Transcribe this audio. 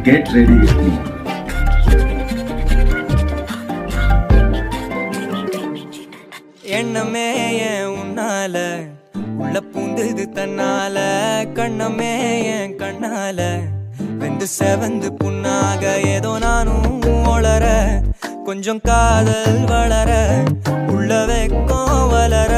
Get ready with me. எண்ணமே ஏன் உன்னால உள்ள பூந்தது தன்னால, கண்ணமே என் கண்ணால வெந்து செவந்து புண்ணாக ஏதோ நானும் ஒளர, கொஞ்சம் காதல் வளர உள்ள வெக்கம் வளர.